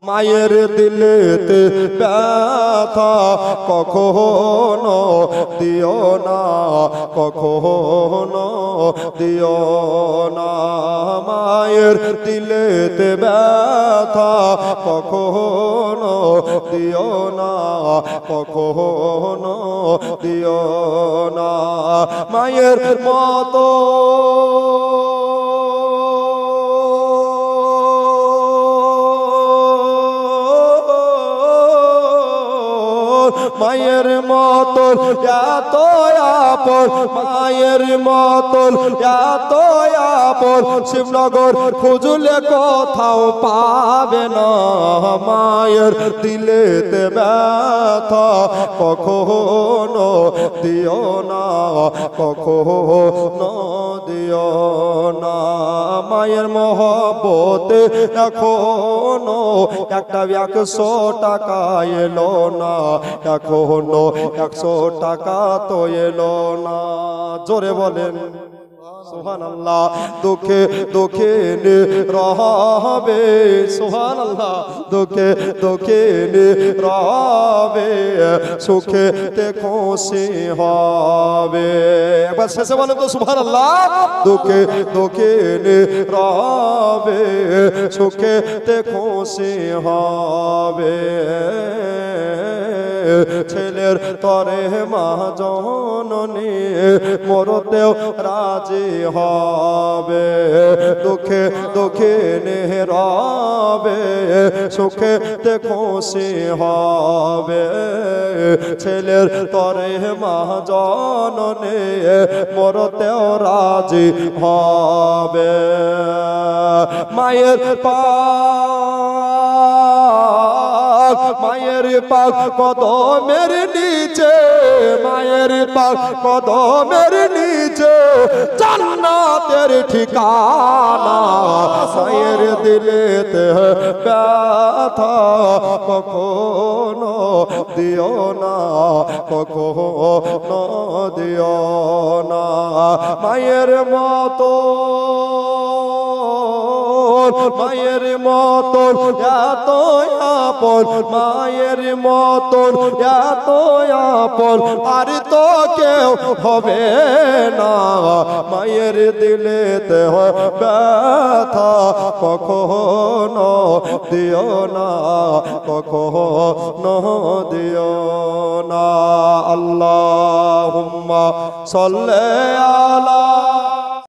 মায়ের দিলেতে ব্যথা কখনো দিও না, কখনো দিও না। মায়ের দিলেতে ব্যথা কখনো দিও না, কখনো দিও না। মায়ের মতো মায়ের মতন এত আপন, মায়ের মতন এত আপন শিবনগর খুঁজলে কোথাও পাবে না। মায়ের দিলেতে ব্যথা কখনো দিও না, কখনো দিও না। মায়ের মহব্বতে এখনো একটা 100 টাকা এলো না, এখনো 100 টাকা তো এলো না। জোরে বলেন সুবহানাল্লাহ। দুঃখে দুঃখে রবে, সুবহানাল্লাহ। দুঃখে দুঃখে রবে, সুখে তে খুশি হবে। একবার শেষে বলেন তো সুবহানাল্লাহ। দুঃখে দুঃখে রবে, সুখে তে খুশি হবে। ছেলের তরে মা জননী মরতেও রাজি হবে। দুঃখে দুঃখে রবে, সুখে তে খুশি হবে। ছেলের তরে মা জননী মরতেও রাজি হবে। মায়ের মায়ের পাক কদমের নিচে, মায়ের পাক কদমের নিচে জান্নাতের ঠিকানা। মায়ের দিলেতে ব্যথা কখনো দিও না, কখনো দিও না। মায়ের মতো মায়ের মতন এত আপন, মায়ের মতন এত আপন আর তো কেউ হবে না। মায়ের দিলেতে ব্যথা কখনো দিও না, কখনো দিও না। আল্লাহুম্মা সাল্লি আলা